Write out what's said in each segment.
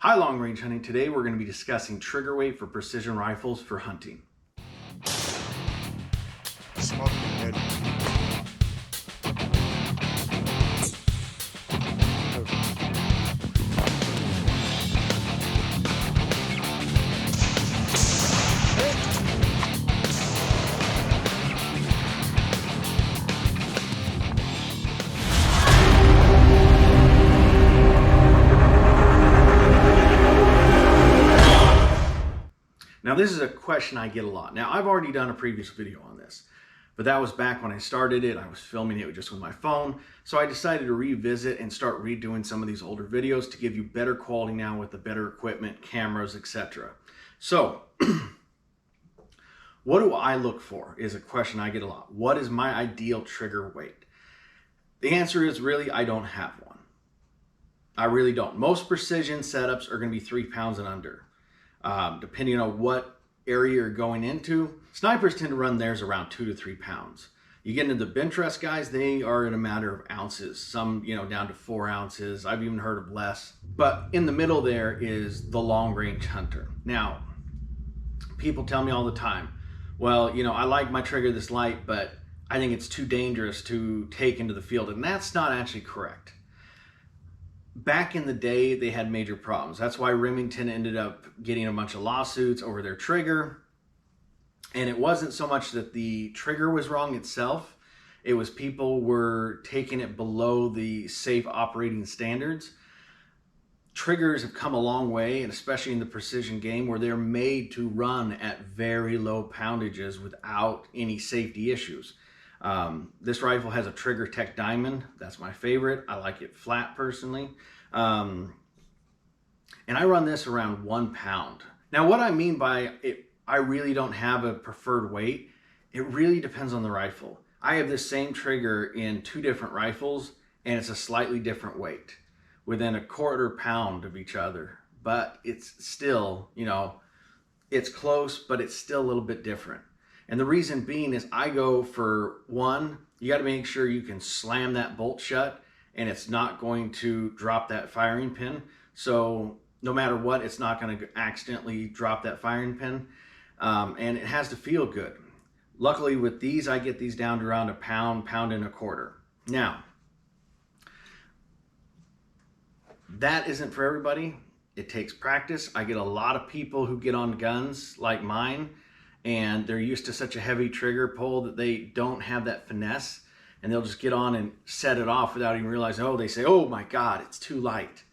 Hi, Long Range Hunting. Today we're going to be discussing trigger weight for precision rifles for hunting. Smoking ready. Now, this is a question I get a lot. Now, I've already done a previous video on this, but that was back when I started it. I was filming it just with my phone. So I decided to revisit and start redoing some of these older videos to give you better quality now with the better equipment, cameras, etc. So, what do I look for is a question I get a lot. What is my ideal trigger weight? The answer is really, I don't have one. I really don't. Most precision setups are going to be 3 pounds and under. Depending on what area you're going into. Snipers tend to run theirs around 2 to 3 pounds. You get into the bench rest guys, they are in a matter of ounces. Some, down to 4 ounces. I've even heard of less. But in the middle there is the long range hunter. Now, people tell me all the time, well, I like my trigger this light, but I think it's too dangerous to take into the field. And that's not actually correct. Back in the day, they had major problems. That's why Remington ended up getting a bunch of lawsuits over their trigger. And it wasn't so much that the trigger was wrong itself. It was people were taking it below the safe operating standards. Triggers have come a long way, and especially in the precision game, where they're made to run at very low poundages without any safety issues. This rifle has a Trigger Tech Diamond. That's my favorite. I like it flat personally. And I run this around 1 pound. Now, what I mean by it, I really don't have a preferred weight. It really depends on the rifle. I have this same trigger in 2 different rifles, and it's a slightly different weight, within a 1/4 pound of each other. But it's still, it's close, but it's still a little bit different. And the reason being is I go for one, you got to make sure you can slam that bolt shut and it's not going to drop that firing pin. So no matter what, it's not going to accidentally drop that firing pin. And it has to feel good. Luckily with these, I get these down to around 1 pound, 1.25 pounds. Now, that isn't for everybody. It takes practice. I get a lot of people who get on guns like mine, and they're used to such a heavy trigger pull that they don't have that finesse, and they'll just get on and set it off without even realizing, they say, oh my God, it's too light.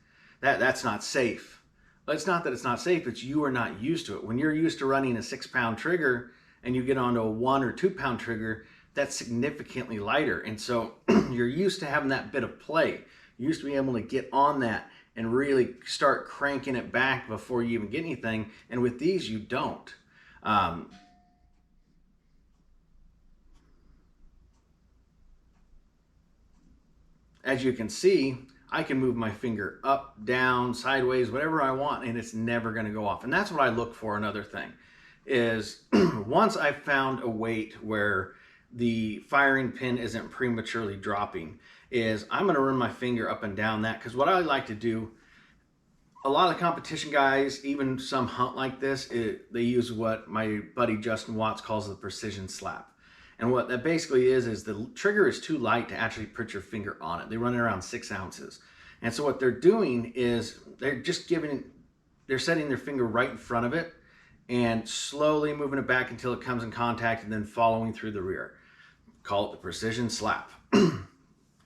That's not safe. But it's not that it's not safe, it's you are not used to it. When you're used to running a 6-pound trigger and you get onto a 1 or 2 pound trigger, that's significantly lighter. And so you're used to having that bit of play. You're used to being able to get on that and really start cranking it back before you even get anything. And with these, you don't. As you can see, I can move my finger up, down, sideways, whatever I want, and it's never going to go off. And that's what I look for. Another thing is once I've found a weight where the firing pin isn't prematurely dropping, is I'm going to run my finger up and down that, because what I like to do, a lot of competition guys, even some hunt like this, they use what my buddy Justin Watts calls the precision slap. And what that basically is the trigger is too light to actually put your finger on it. They run it around 6 ounces. And so what they're doing is they're setting their finger right in front of it and slowly moving it back until it comes in contact and then following through the rear. Call it the precision slap.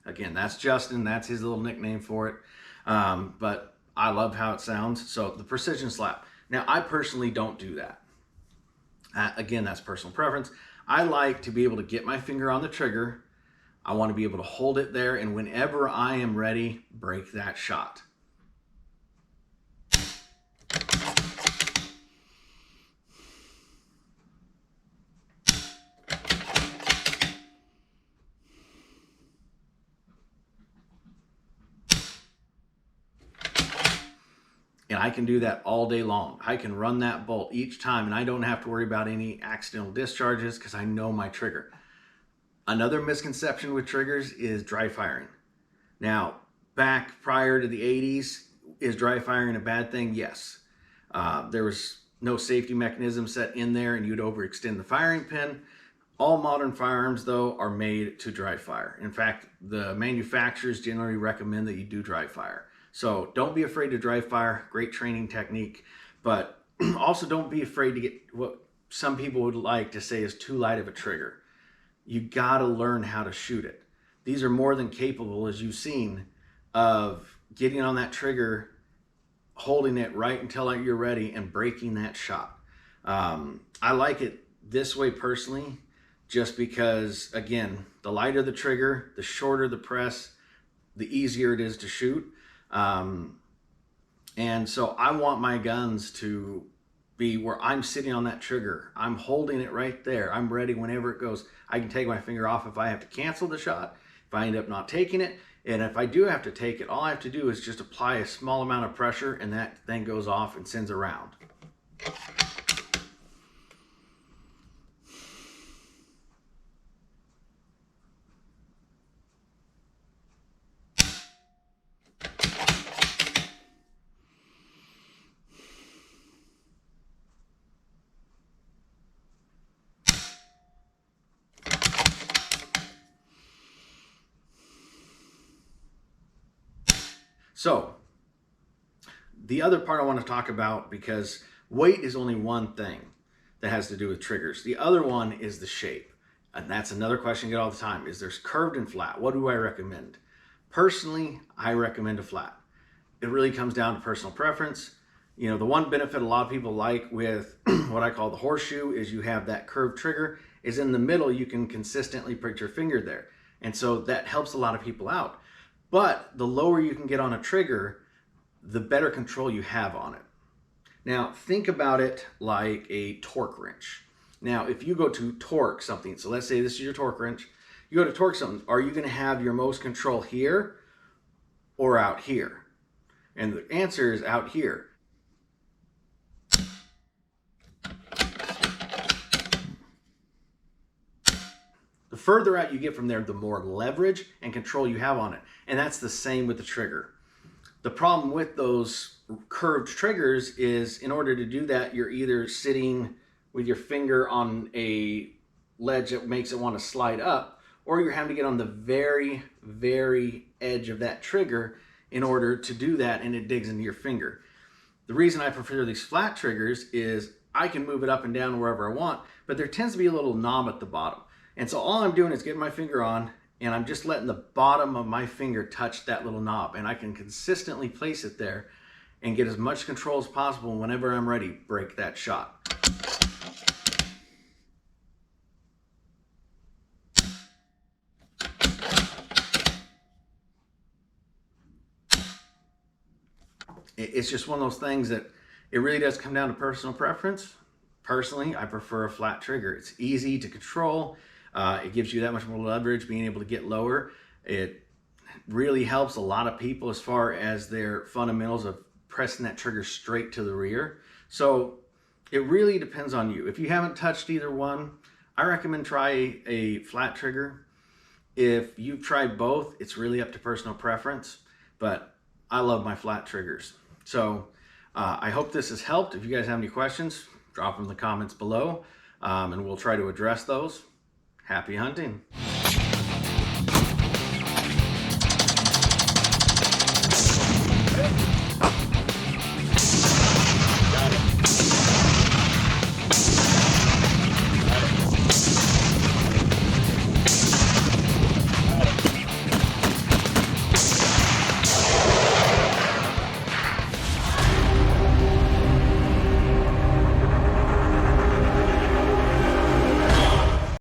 Again, that's Justin. That's his little nickname for it. But I love how it sounds. So the precision slap. Now, I personally don't do that. Again, that's personal preference. I like to be able to get my finger on the trigger. I want to be able to hold it there, and whenever I am ready, break that shot. And I can do that all day long. I can run that bolt each time, and I don't have to worry about any accidental discharges because I know my trigger. Another misconception with triggers is dry firing. Now, back prior to the 80s, Is dry firing a bad thing? Yes. There was no safety mechanism set in there and you'd overextend the firing pin. All modern firearms, though, are made to dry fire. In fact, the manufacturers generally recommend that you do dry fire. So don't be afraid to dry fire. Great training technique. But also don't be afraid to get what some people would like to say is too light of a trigger. You got to learn how to shoot it. These are more than capable, as you've seen, of getting on that trigger, holding it right until you're ready, and breaking that shot. I like it this way personally, just because, again, the lighter the trigger, the shorter the press, the easier it is to shoot. And so I want my guns to be where I'm sitting on that trigger. I'm holding it right there. I'm ready whenever it goes. I can take my finger off if I have to cancel the shot, if I end up not taking it. And if I do have to take it, all I have to do is just apply a small amount of pressure and that thing goes off and sends a round. So the other part I want to talk about, because weight is only one thing that has to do with triggers. The other one is the shape. And that's another question I get all the time, is there's curved and flat. What do I recommend? Personally, I recommend a flat. It really comes down to personal preference. You know, the one benefit a lot of people like with what I call the horseshoe is you have that curved trigger, is in the middle you can consistently put your finger there. And so that helps a lot of people out. But the lower you can get on a trigger, the better control you have on it. Now, think about it like a torque wrench. Now, if you go to torque something, so let's say this is your torque wrench, you go to torque something, are you going to have your most control here or out here? And the answer is out here. The further out you get from there, the more leverage and control you have on it. And that's the same with the trigger. The problem with those curved triggers is, in order to do that, you're either sitting with your finger on a ledge that makes it want to slide up, or you're having to get on the very, very edge of that trigger in order to do that, and it digs into your finger. The reason I prefer these flat triggers is I can move it up and down wherever I want, but there tends to be a little knob at the bottom. And so all I'm doing is getting my finger on, and I'm just letting the bottom of my finger touch that little knob, and I can consistently place it there and get as much control as possible. Whenever I'm ready, break that shot. It's just one of those things that it really does come down to personal preference. Personally, I prefer a flat trigger. It's easy to control. It gives you that much more leverage, being able to get lower. It really helps a lot of people as far as their fundamentals of pressing that trigger straight to the rear. So it really depends on you. If you haven't touched either one, I recommend try a flat trigger. If you've tried both, it's really up to personal preference, but I love my flat triggers. So I hope this has helped. If you guys have any questions, drop them in the comments below, and we'll try to address those. Happy hunting.